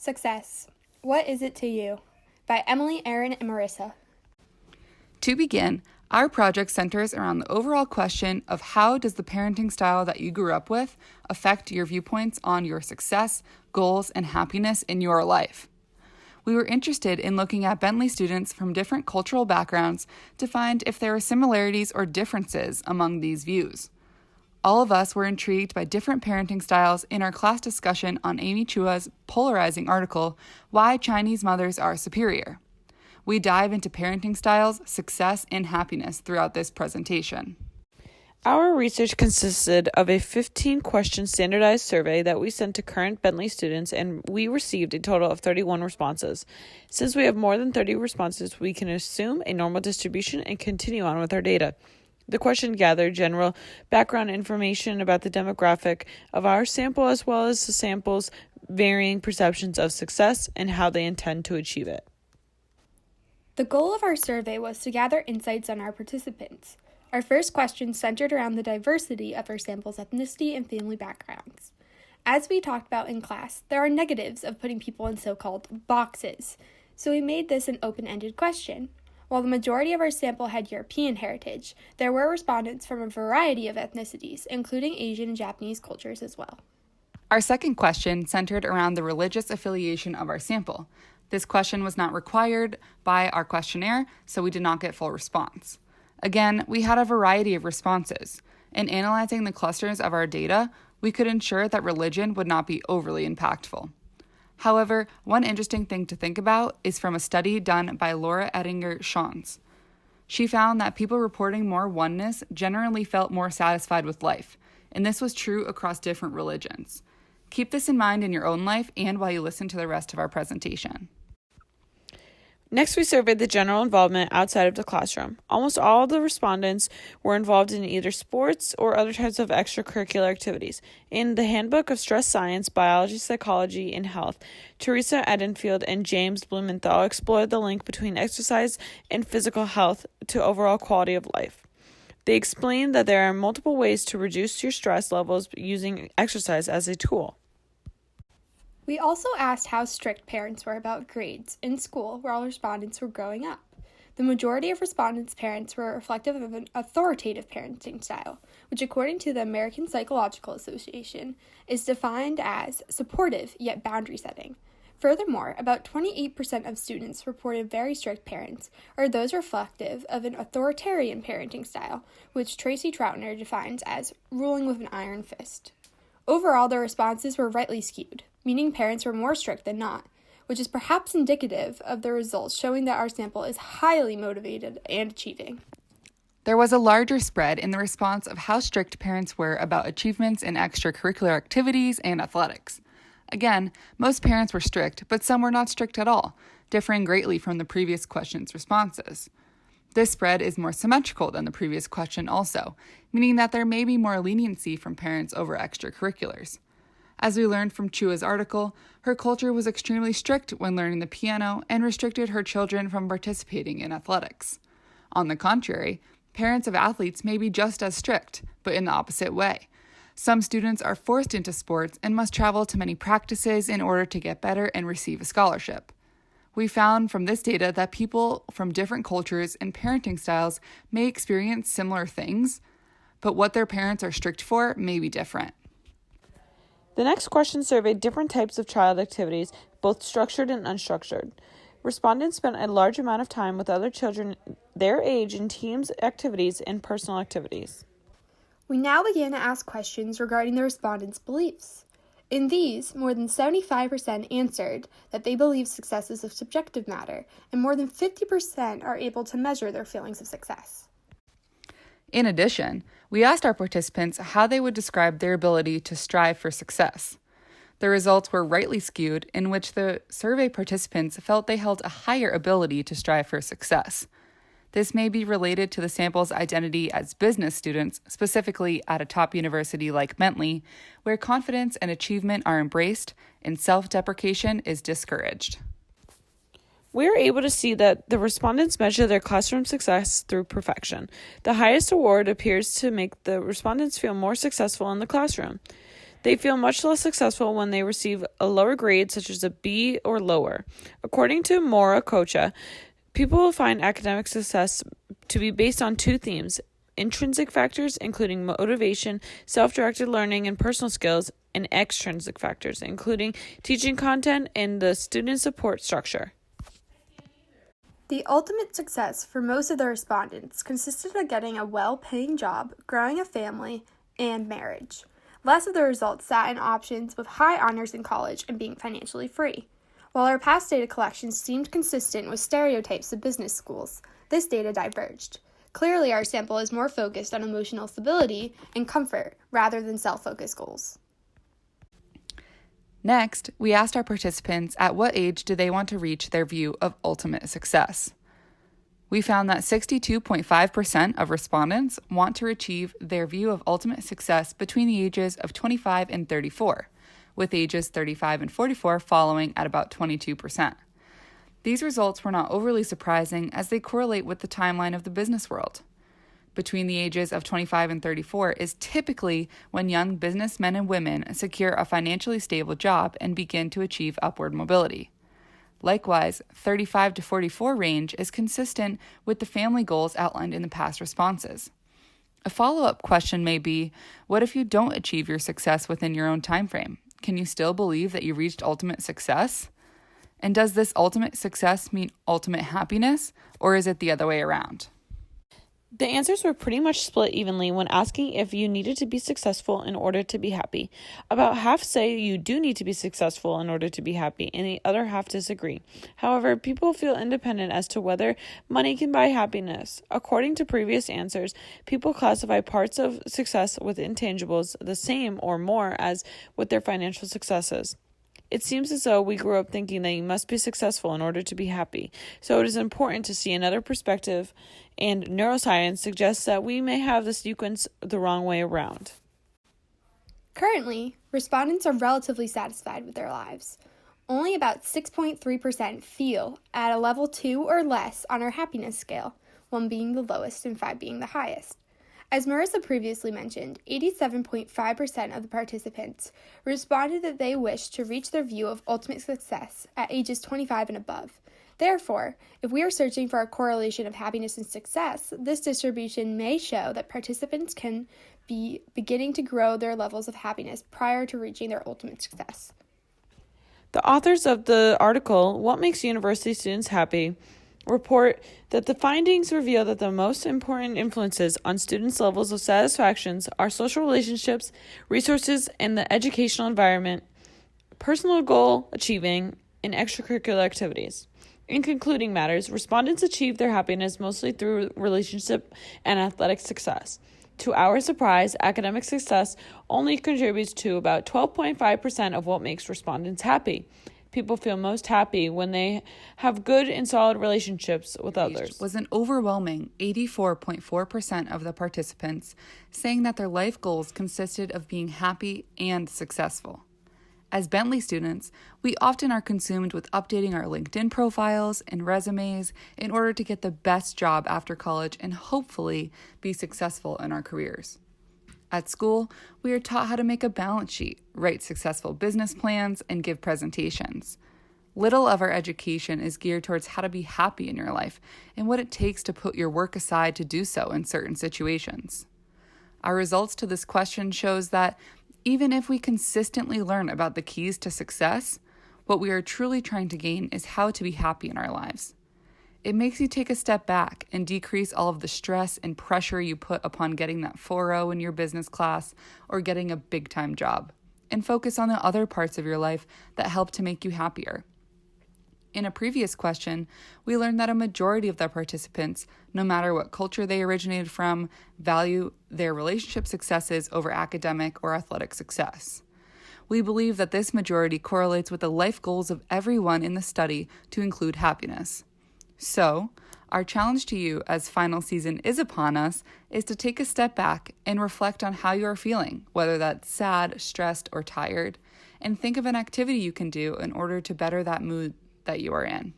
Success. What is it to you? By Emily, Aaron, and Marissa. To begin, our project centers around the overall question of how does the parenting style that you grew up with affect your viewpoints on your success, goals, and happiness in your life. We were interested in looking at Bentley students from different cultural backgrounds to find if there were similarities or differences among these views. All of us were intrigued by different parenting styles in our class discussion on Amy Chua's polarizing article, Why Chinese Mothers Are Superior. We dive into parenting styles, success, and happiness throughout this presentation. Our research consisted of a 15-question standardized survey that we sent to current Bentley students, and we received a total of 31 responses. Since we have more than 30 responses, we can assume a normal distribution and continue on with our data. The question gathered general background information about the demographic of our sample as well as the sample's varying perceptions of success and how they intend to achieve it. The goal of our survey was to gather insights on our participants. Our first question centered around the diversity of our sample's ethnicity and family backgrounds. As we talked about in class, there are negatives of putting people in so-called boxes, so we made this an open-ended question. While the majority of our sample had European heritage, there were respondents from a variety of ethnicities, including Asian and Japanese cultures as well. Our second question centered around the religious affiliation of our sample. This question was not required by our questionnaire, so we did not get full response. Again, we had a variety of responses. In analyzing the clusters of our data, we could ensure that religion would not be overly impactful. However, one interesting thing to think about is from a study done by Laura Ettinger-Schons. She found that people reporting more oneness generally felt more satisfied with life, and this was true across different religions. Keep this in mind in your own life and while you listen to the rest of our presentation. Next, we surveyed the general involvement outside of the classroom. Almost all of the respondents were involved in either sports or other types of extracurricular activities. In the Handbook of Stress Science, Biology, Psychology, and Health, Teresa Edenfield and James Blumenthal explored the link between exercise and physical health to overall quality of life. They explained that there are multiple ways to reduce your stress levels using exercise as a tool. We also asked how strict parents were about grades in school while respondents were growing up. The majority of respondents' parents were reflective of an authoritative parenting style, which according to the American Psychological Association is defined as supportive yet boundary setting. Furthermore, about 28% of students reported very strict parents, or those reflective of an authoritarian parenting style, which Tracy Troutner defines as ruling with an iron fist. Overall, the responses were rightly skewed, meaning parents were more strict than not, which is perhaps indicative of the results showing that our sample is highly motivated and achieving. There was a larger spread in the response of how strict parents were about achievements in extracurricular activities and athletics. Again, most parents were strict, but some were not strict at all, differing greatly from the previous question's responses. This spread is more symmetrical than the previous question also, meaning that there may be more leniency from parents over extracurriculars. As we learned from Chua's article, her culture was extremely strict when learning the piano and restricted her children from participating in athletics. On the contrary, parents of athletes may be just as strict, but in the opposite way. Some students are forced into sports and must travel to many practices in order to get better and receive a scholarship. We found from this data that people from different cultures and parenting styles may experience similar things, but what their parents are strict for may be different. The next question surveyed different types of child activities, both structured and unstructured. Respondents spent a large amount of time with other children their age in teams activities and personal activities. We now begin to ask questions regarding the respondents' beliefs. In these, more than 75% answered that they believe success is a subjective matter, and more than 50% are able to measure their feelings of success. In addition, we asked our participants how they would describe their ability to strive for success. The results were rightly skewed, in which the survey participants felt they held a higher ability to strive for success. This may be related to the sample's identity as business students, specifically at a top university like Bentley, where confidence and achievement are embraced and self-deprecation is discouraged. We are able to see that the respondents measure their classroom success through perfection. The highest award appears to make the respondents feel more successful in the classroom. They feel much less successful when they receive a lower grade, such as a B or lower. According to Maura Kocha, people will find academic success to be based on two themes: intrinsic factors, including motivation, self-directed learning, and personal skills, and extrinsic factors, including teaching content and the student support structure. The ultimate success for most of the respondents consisted of getting a well-paying job, growing a family, and marriage. Less of the results sat in options with high honors in college and being financially free. While our past data collection seemed consistent with stereotypes of business schools, this data diverged. Clearly, our sample is more focused on emotional stability and comfort rather than self-focused goals. Next, we asked our participants at what age do they want to reach their view of ultimate success. We found that 62.5% of respondents want to achieve their view of ultimate success between the ages of 25 and 34, with ages 35 and 44 following at about 22%. These results were not overly surprising as they correlate with the timeline of the business world. Between the ages of 25 and 34 is typically when young businessmen and women secure a financially stable job and begin to achieve upward mobility. Likewise, 35 to 44 range is consistent with the family goals outlined in the past responses. A follow-up question may be, what if you don't achieve your success within your own time frame? Can you still believe that you reached ultimate success? And does this ultimate success mean ultimate happiness, or is it the other way around? The answers were pretty much split evenly when asking if you needed to be successful in order to be happy. About half say you do need to be successful in order to be happy, and the other half disagree. However, people feel independent as to whether money can buy happiness. According to previous answers, people classify parts of success with intangibles the same or more as with their financial successes. It seems as though we grew up thinking that you must be successful in order to be happy, so it is important to see another perspective, and neuroscience suggests that we may have the sequence the wrong way around. Currently, respondents are relatively satisfied with their lives. Only about 6.3% feel at a level 2 or less on our happiness scale, 1 being the lowest and 5 being the highest. As Marissa previously mentioned, 87.5% of the participants responded that they wish to reach their view of ultimate success at ages 25 and above. Therefore, if we are searching for a correlation of happiness and success, this distribution may show that participants can be beginning to grow their levels of happiness prior to reaching their ultimate success. The authors of the article, What Makes University Students Happy?, report that the findings reveal that the most important influences on students' levels of satisfactions are social relationships, resources, and the educational environment, personal goal achieving, and extracurricular activities. In concluding matters, respondents achieve their happiness mostly through relationship and athletic success. To our surprise, academic success only contributes to about 12.5% of what makes respondents happy. People feel most happy when they have good and solid relationships with others. Was an overwhelming 84.4% of the participants saying that their life goals consisted of being happy and successful. As Bentley students, we often are consumed with updating our LinkedIn profiles and resumes in order to get the best job after college and hopefully be successful in our careers. At school, we are taught how to make a balance sheet, write successful business plans, and give presentations. Little of our education is geared towards how to be happy in your life and what it takes to put your work aside to do so in certain situations. Our results to this question shows that even if we consistently learn about the keys to success, what we are truly trying to gain is how to be happy in our lives. It makes you take a step back and decrease all of the stress and pressure you put upon getting that 4.0 in your business class or getting a big-time job, and focus on the other parts of your life that help to make you happier. In a previous question, we learned that a majority of the participants, no matter what culture they originated from, value their relationship successes over academic or athletic success. We believe that this majority correlates with the life goals of everyone in the study to include happiness. So, our challenge to you as final season is upon us is to take a step back and reflect on how you are feeling, whether that's sad, stressed, or tired, and think of an activity you can do in order to better that mood that you are in.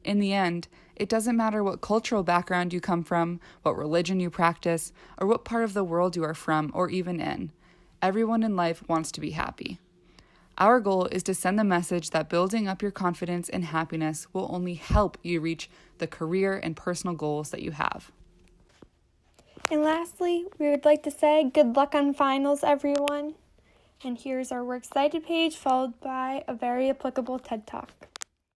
In the end, it doesn't matter what cultural background you come from, what religion you practice, or what part of the world you are from or even in. Everyone in life wants to be happy. Our goal is to send the message that building up your confidence and happiness will only help you reach the career and personal goals that you have. And lastly, we would like to say good luck on finals, everyone. And here's our Works Cited page, followed by a very applicable TED Talk.